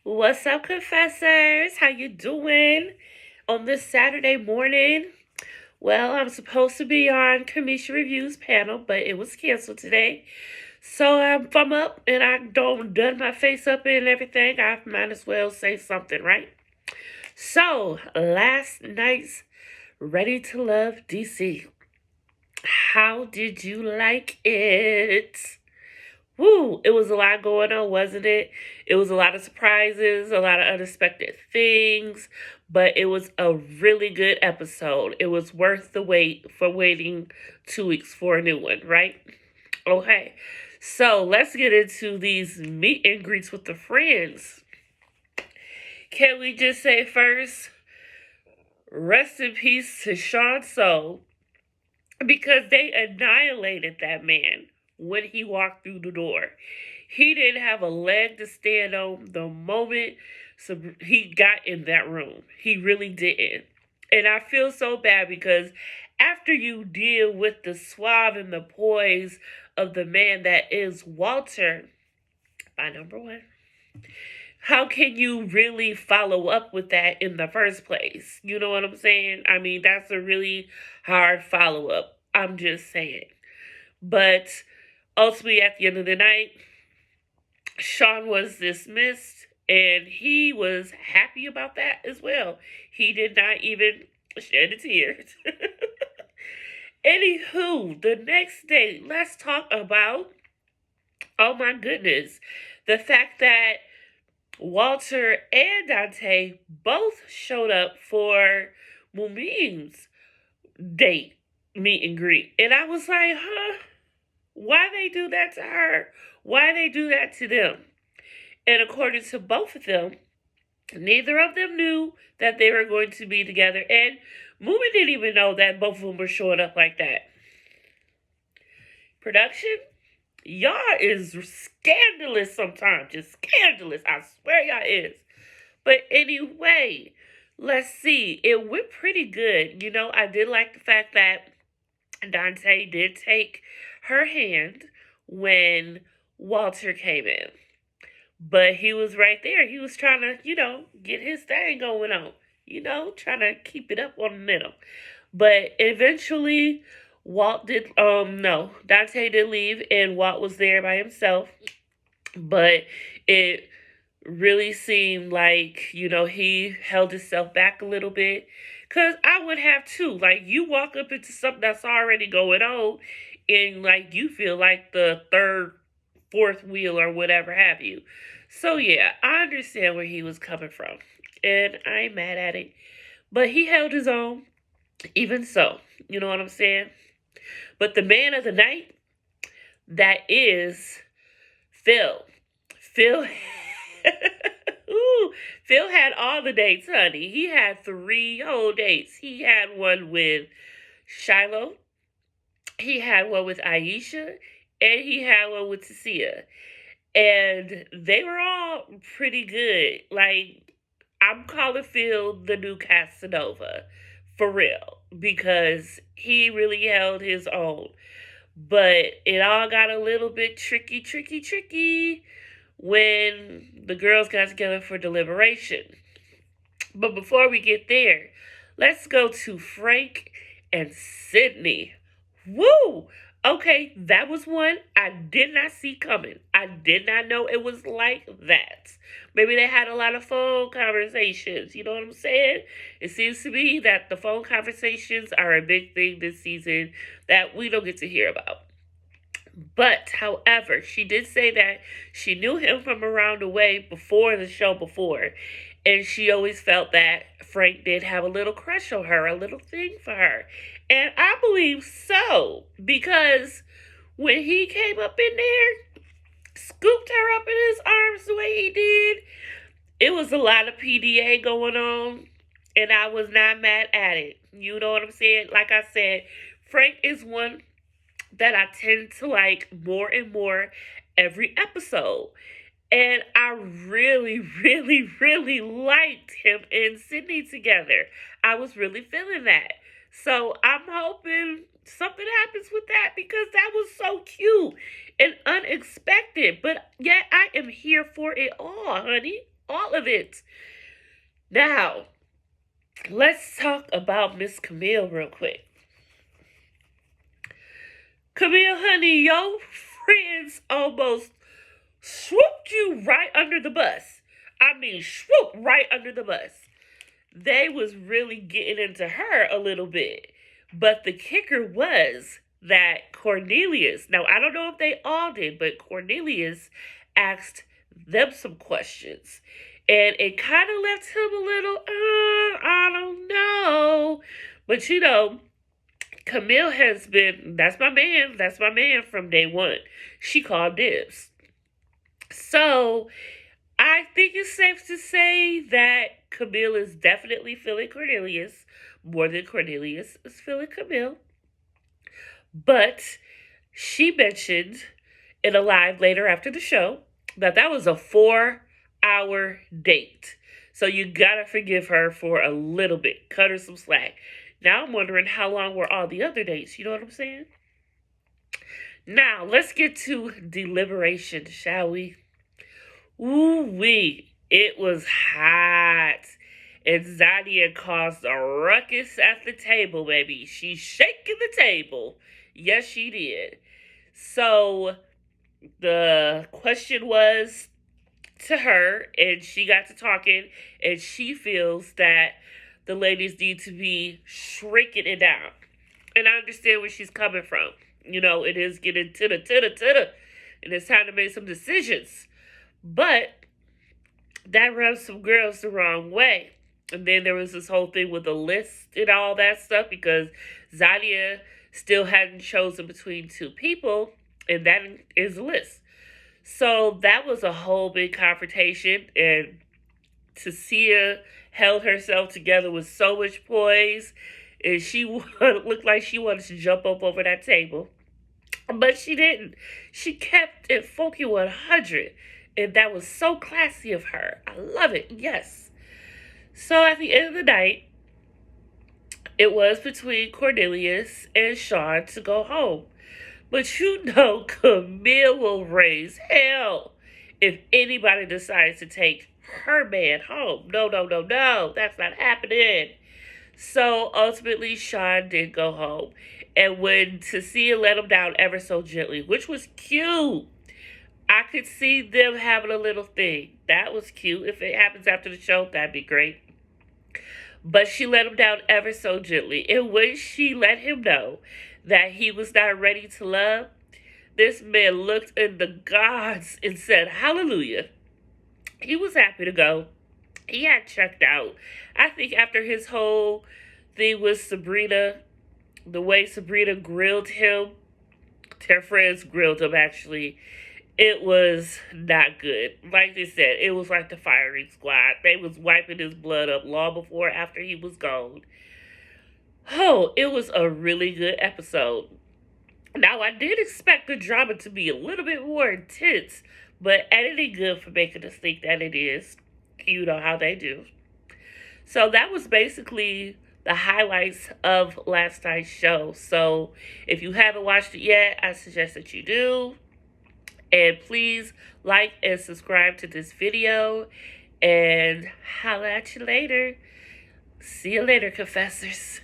What's up, confessors? How you doing on this Saturday morning? Well, I'm supposed to be on Kamisha Reviews panel, but it was canceled today. So if I'm up and I don't done my face up and everything, I might as well say something, right? So last night's Ready to Love DC. How did you like it? Woo, it was a lot going on, wasn't it? It was a lot of surprises, a lot of unexpected things, but it was a really good episode. It was worth the wait for waiting 2 weeks for a new one, right? Okay, so let's get into these meet and greets with the friends. Can we just say first, rest in peace to Sean Soul, because they annihilated that man when he walked through the door. He didn't have a leg to stand on the moment he got in that room. He really didn't. And I feel so bad because after you deal with the suave and the poise of the man that is Walter, my number one, how can you really follow up with that in the first place? You know what I'm saying? I mean, that's a really hard follow up. I'm just saying. But ultimately, at the end of the night, Sean was dismissed, and he was happy about that as well. He did not even shed a tear. Anywho, the next day, let's talk about, oh my goodness, the fact that Walter and Dante both showed up for Mumin's date meet and greet. And I was like, huh? Why they do that to her? Why they do that to them? And according to both of them, neither of them knew that they were going to be together. And Moomin didn't even know that both of them were showing up like that. Production? Y'all is scandalous sometimes. Just scandalous. I swear y'all is. But anyway, let's see. It went pretty good. You know, I did like the fact that Dante did take her hand when Walter came in. But he was right there. He was trying to, get his thing going on. Trying to keep it up on the middle. But eventually, Dante did leave and Walt was there by himself. But it really seemed like, he held himself back a little bit. Because I would have too. Like, you walk up into something that's already going on and, like, you feel like the third, fourth wheel or whatever have you. So, yeah, I understand where he was coming from. And I ain't mad at it. But he held his own. Even so. You know what I'm saying? But the man of the night, that is Phil. Phil... Ooh, Phil had all the dates, honey. He had 3 whole dates. He had one with Shiloh, he had one with Aisha, and he had one with Tasia. And they were all pretty good. Like, I'm calling Phil the new Casanova. For real. Because he really held his own. But it all got a little bit tricky when the girls got together for deliberation. But before we get there, let's go to Frank and Sydney. Woo! Okay, that was one I did not see coming. I did not know it was like that. Maybe they had a lot of phone conversations. You know what I'm saying? It seems to me that the phone conversations are a big thing this season that we don't get to hear about. But, however, she did say that she knew him from around the way before the show before. And she always felt that Frank did have a little crush on her, a little thing for her. And I believe so. Because when he came up in there, scooped her up in his arms the way he did, it was a lot of PDA going on. And I was not mad at it. You know what I'm saying? Like I said, Frank is one that I tend to like more and more every episode. And I really, really liked him and Sydney together. I was really feeling that. So I'm hoping something happens with that because that was so cute and unexpected. But yet I am here for it all, honey. All of it. Now, let's talk about Miss Camille real quick. Camille, honey, your friends almost swooped you right under the bus. I mean, swoop right under the bus. They was really getting into her a little bit. But the kicker was that Cornelius, now I don't know if they all did, but Cornelius asked them some questions. And it kind of left him a little, I don't know. But Camille has been, that's my man from day one. She called dibs. So I think it's safe to say that Camille is definitely feeling Cornelius more than Cornelius is feeling Camille. But she mentioned in a live later after the show that was a 4-hour date. So you gotta forgive her for a little bit. Cut her some slack. Now I'm wondering how long were all the other dates. You know what I'm saying? Now let's get to deliberation, shall we? Ooh-wee. It was hot. And Zadia caused a ruckus at the table, baby. She's shaking the table. Yes, she did. So the question was to her, and she got to talking, and she feels that the ladies need to be shrinking it down. And I understand where she's coming from. It is getting to the, and it's time to make some decisions. But that rubs some girls the wrong way. And then there was this whole thing with the list and all that stuff because Zadia still hadn't chosen between two people, and that is a list. So that was a whole big confrontation, and Tasia held herself together with so much poise, and she looked like she wanted to jump up over that table. But she didn't. She kept it funky 100. And that was so classy of her. I love it. Yes. So at the end of the night, it was between Cornelius and Sean to go home. But Camille will raise hell if anybody decides to take her man home. No. That's not happening. So ultimately, Sean did go home. And when Tasia let him down ever so gently, which was cute, I could see them having a little thing. That was cute. If it happens after the show, that'd be great. But she let him down ever so gently. And when she let him know that he was not ready to love, this man looked in the gods and said, hallelujah. He was happy to go. He had checked out. I think after his whole thing with Sabrina, the way Sabrina grilled him, their friends grilled him actually, it was not good. Like they said, it was like the firing squad. They was wiping his blood up long before after he was gone. Oh, it was a really good episode. Now, I did expect the drama to be a little bit more intense, but editing good for making us think that it is. You know how they do. So that was basically the highlights of last night's show. So if you haven't watched it yet, I suggest that you do. And please like and subscribe to this video. And holla at you later. See you later, confessors.